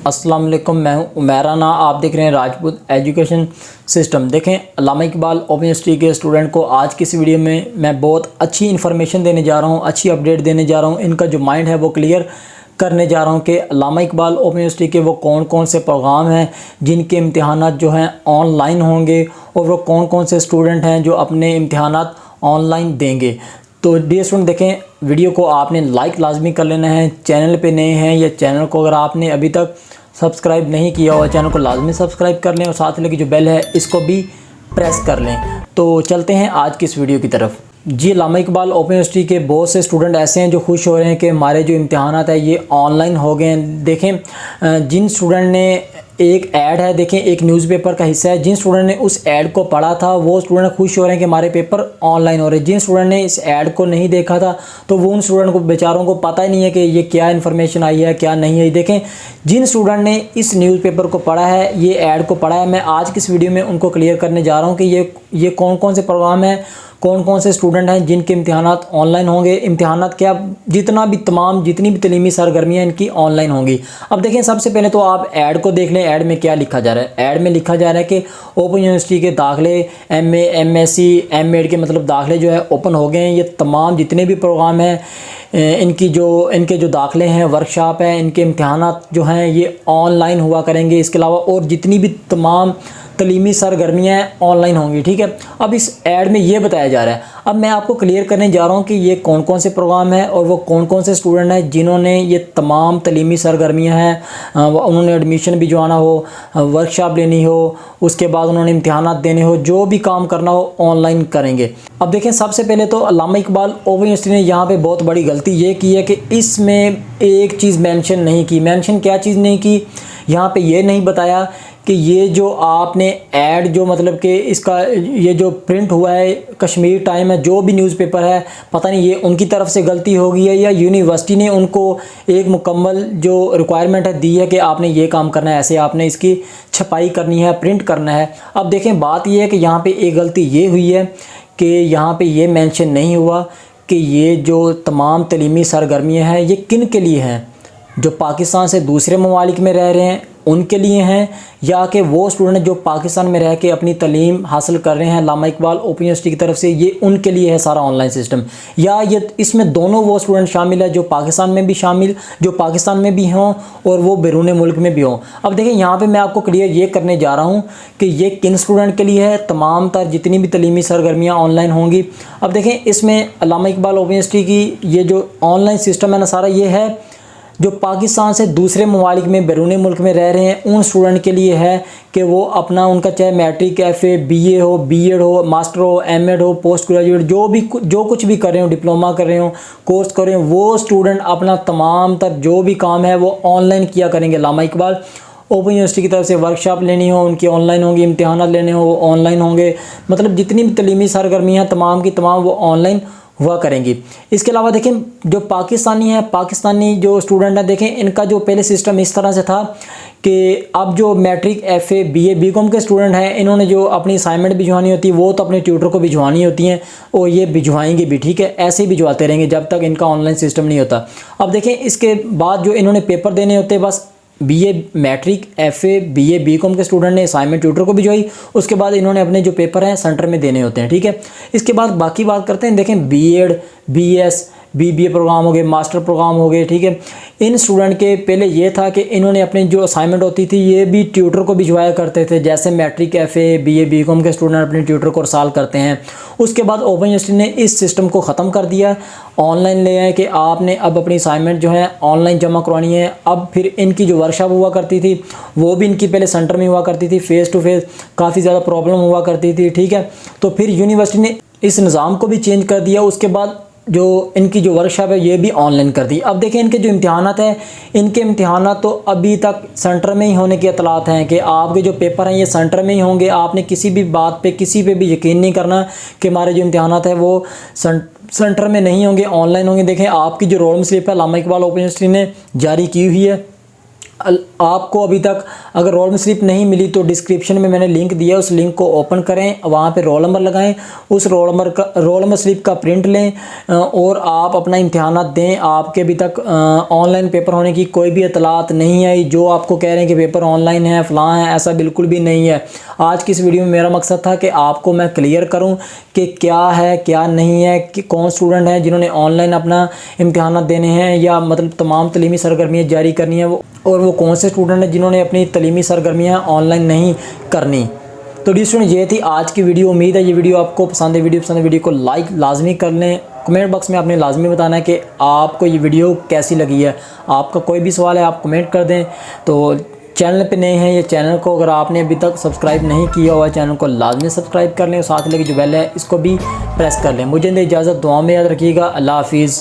अस्सलाम वालेकुम, मैं हूं उमैरा ना। आप देख रहे हैं राजपूत एजुकेशन सिस्टम। देखें, अल्लामा इकबाल ओपन यूनिवर्सिटी के स्टूडेंट को आज की इस वीडियो में मैं बहुत अच्छी इन्फॉर्मेशन देने जा रहा हूं, अच्छी अपडेट देने जा रहा हूं। इनका जो माइंड है वो क्लियर करने जा रहा हूं कि अल्लामा इकबाल ओपन यूनिवर्सिटी के वो कौन कौन से प्रोग्राम हैं जिनके इम्तिहानात जो हैं ऑनलाइन होंगे, और वो कौन कौन से स्टूडेंट हैं जो अपने इम्तिहानात ऑनलाइन देंगे। तो डियर स्टूडेंट, देखें, वीडियो को आपने लाइक लाजमी कर लेना है। चैनल पे नए हैं या चैनल को अगर आपने अभी तक सब्सक्राइब नहीं किया हुआ, चैनल को लाजमी सब्सक्राइब कर लें और साथ लगी जो बेल है इसको भी प्रेस कर लें। तो चलते हैं आज की इस वीडियो की तरफ। जी, अल्लामा इकबाल ओपन यूनिवर्सिटी के बहुत से स्टूडेंट ऐसे हैं जो खुश हो रहे हैं कि हमारे जो इम्तिहानात है ये ऑनलाइन हो गए हैं। देखें, जिन स्टूडेंट ने एक ऐड है, देखें एक न्यूज़पेपर का हिस्सा है, जिन स्टूडेंट ने उस ऐड को पढ़ा था वो स्टूडेंट खुश हो रहे हैं कि हमारे पेपर ऑनलाइन हो रहे हैं। जिन स्टूडेंट ने इस ऐड को नहीं देखा था तो वो उन स्टूडेंट को बेचारों को पता ही नहीं है कि ये क्या इन्फॉर्मेशन आई है क्या नहीं आई। देखें, जिन स्टूडेंट ने इस न्यूज़पेपर को पढ़ा है, ये ऐड को पढ़ा है, मैं आज की इस वीडियो में उनको क्लियर करने जा रहा हूँ कि ये कौन कौन से प्रोग्राम हैं, कौन कौन से स्टूडेंट हैं जिनके इम्तिहानात ऑनलाइन होंगे। इम्तिहानात क्या, जितनी भी तलीमी सरगर्मियाँ इनकी ऑनलाइन होंगी। अब देखें, सबसे पहले तो आप ऐड को देख लें। ऐड में क्या लिखा जा रहा है? ऐड में लिखा जा रहा है कि ओपन यूनिवर्सिटी के दाखिले MA MSc MAd के मतलब दाखिले जो है ओपन हो गए हैं। ये तमाम जितने भी प्रोग्राम हैं इनके जो दाखिले हैं, वर्कशॉप हैं, इनके इम्तिहानात जो हैं ये ऑनलाइन हुआ करेंगे। इसके अलावा और जितनी भी तमाम तलीमी सरगर्मियाँ ऑनलाइन होंगी। ठीक है, अब इस ऐड में ये बताया जा रहा है। अब मैं आपको क्लियर करने जा रहा हूँ कि ये कौन कौन से प्रोग्राम है और वो कौन कौन से स्टूडेंट हैं जिन्होंने ये तमाम तलीमी सरगर्मियाँ हैं, उन्होंने एडमिशन भिजवाना हो, वर्कशॉप लेनी हो, उसके बाद उन्होंने इम्तिहानात देने हो, जो भी काम करना हो ऑनलाइन करेंगे। अब देखें, सबसे पहले तो अल्लामा इकबाल ओपन यूनिवर्सिटी ने यहाँ पर बहुत बड़ी गलती ये की है कि इसमें एक चीज़ मेंशन नहीं की। मेंशन क्या चीज़ नहीं की? यहाँ पे ये नहीं बताया कि ये जो आपने ऐड जो मतलब कि इसका ये जो प्रिंट हुआ है, कश्मीर टाइम है, जो भी न्यूज़पेपर है, पता नहीं ये उनकी तरफ से गलती हो गई है या यूनिवर्सिटी ने उनको एक मुकम्मल जो रिक्वायरमेंट है दी है कि आपने ये काम करना है, ऐसे आपने इसकी छपाई करनी है, प्रिंट करना है। अब देखें, बात ये है कि यहाँ पे एक गलती ये हुई है कि यहाँ पे ये मेंशन नहीं हुआ कि ये जो तमाम तलीमी सरगर्मियाँ हैं ये किन के लिए हैं, जो पाकिस्तान से दूसरे ममालिक में रह रहे हैं उनके लिए हैं, या कि वो स्टूडेंट जो पाकिस्तान में रह के अपनी तालीम हासिल कर रहे हैं अल्लामा इकबाल ओपन यूनिवर्सिटी की तरफ से, ये उनके लिए है सारा ऑनलाइन सिस्टम, या ये इसमें दोनों वो स्टूडेंट शामिल है जो पाकिस्तान में भी हों और वो बैरून मुल्क में भी हों। अब देखिए, यहाँ पे मैं आपको क्लियर ये करने जा रहा हूँ कि ये किन स्टूडेंट के लिए है। तमाम तर जितनी भी तलीमी सरगर्मियाँ ऑनलाइन होंगी। अब देखें, इसमें अल्लामा इकबाल ओपन यूनिवर्सिटी की ये जो ऑनलाइन सिस्टम है ना सारा, ये है जो पाकिस्तान से दूसरे ममालिक में बैरून मुल्क में रह रहे हैं उन स्टूडेंट के लिए है कि वो अपना उनका चाहे मैट्रिक FA BA हो, B.Ed हो, मास्टर हो, M.Ed हो, पोस्ट ग्रेजुएट जो कुछ भी कर रहे हो, डिप्लोमा कर रहे हो, कोर्स कर रहे हो, वो स्टूडेंट अपना तमाम तर जो भी काम है वो ऑनलाइन किया करेंगे। अल्लामा इकबाल ओपन यूनिवर्सिटी की तरफ से वर्कशॉप लेनी हो उनकी ऑनलाइन होंगी, इम्तिहानात लेने हो वो ऑनलाइन होंगे, मतलब जितनी भी तलीमी सरगर्मियाँ तमाम की तमाम वो ऑनलाइन हुआ करेंगी। इसके अलावा देखें, जो पाकिस्तानी जो स्टूडेंट हैं, देखें इनका जो पहले सिस्टम इस तरह से था कि अब जो मैट्रिक FA BA BCom के स्टूडेंट हैं, इन्होंने जो अपनी असाइनमेंट भिजवानी होती है वो तो अपने ट्यूटर को भिजवानी होती हैं और ये भिजवाएंगे भी। ठीक है, ऐसे ही भिजवाते रहेंगे जब तक इनका ऑनलाइन सिस्टम नहीं होता। अब देखें, इसके बाद जो इन्होंने पेपर देने होते हैं, बस BA matric FA BA BCom के स्टूडेंट ने असाइनमेंट ट्यूटर को भिजवाई, उसके बाद इन्होंने अपने जो पेपर हैं सेंटर में देने होते हैं। ठीक है, इसके बाद बाकी बात करते हैं। देखें, B.Ed BS BBA प्रोग्राम हो गए, मास्टर प्रोग्राम हो गए। ठीक है, इन स्टूडेंट के पहले ये था कि इन्होंने अपनी जो असाइनमेंट होती थी ये भी ट्यूटर को भिजवाया करते थे, जैसे मैट्रिक FA BA BCom के स्टूडेंट अपने ट्यूटर को रसाल करते हैं। उसके बाद ओपन यूनिवर्सिटी ने इस सिस्टम को ख़त्म कर दिया, ऑनलाइन ले आए कि आपने अब अपनी असाइनमेंट जो है ऑनलाइन जमा करवानी है। अब फिर इनकी जो वर्कशॉप हुआ करती थी वो भी इनकी पहले सेंटर में हुआ करती थी, फेस टू फेस काफ़ी ज़्यादा प्रॉब्लम हुआ करती थी। ठीक है, तो फिर यूनिवर्सिटी ने इस निज़ाम को भी चेंज कर दिया। उसके बाद जो इनकी जो वर्कशॉप है ये भी ऑनलाइन कर दी। अब देखें, इनके जो इम्तिहानात हैं, इनके इम्तिहानात तो अभी तक सेंटर में ही होने की इतलात हैं कि आपके जो पेपर हैं ये सेंटर में ही होंगे। आपने किसी भी बात पे किसी पे भी यकीन नहीं करना कि हमारे जो इम्तिहानात है वो सेंटर में नहीं होंगे, ऑनलाइन होंगे। देखें, आपकी जो रोल स्लिप है अल्लामा इकबाल ओपन यूनिवर्सिटी ने जारी की हुई है। आपको अभी तक अगर रोल नंबर स्लिप नहीं मिली तो डिस्क्रिप्शन में मैंने लिंक दिया, उस लिंक को ओपन करें, वहाँ पे रोल नंबर लगाएं, उस रोल नंबर स्लिप का प्रिंट लें और आप अपना इम्तिहानात दें। आपके अभी तक ऑनलाइन पेपर होने की कोई भी इतलात नहीं आई। जो आपको कह रहे हैं कि पेपर ऑनलाइन है, फ़लाँ है, ऐसा बिल्कुल भी नहीं है। आज की इस वीडियो में मेरा मकसद था कि आपको मैं क्लियर करूं कि क्या है क्या नहीं है, कि कौन स्टूडेंट हैं जिन्होंने ऑनलाइन अपना इम्तिहानात देने हैं या मतलब तमाम तलीमी सरगर्मियाँ जारी करनी है, और वो कौन से स्टूडेंट हैं जिन्होंने अपनी तलीमी सरगर्मियाँ ऑनलाइन नहीं करनी। तो डी स्टूडेंट, ये थी आज की वीडियो। उम्मीद है ये वीडियो आपको पसंद है। वीडियो को लाइक लाजमी कर लें। कमेंट बॉक्स में आपने लाजमी बताना है कि आपको ये वीडियो कैसी लगी है। आपका कोई भी सवाल है आप कमेंट कर दें। तो चैनल पे नए हैं, ये चैनल को अगर आपने अभी तक सब्सक्राइब नहीं किया हुआ, चैनल को लाजमी सब्सक्राइब कर लें और साथ लगी जो बेल है इसको भी प्रेस कर लें। मुझे इजाज़त, दुआ में याद रखिएगा। अल्लाह हाफिज़।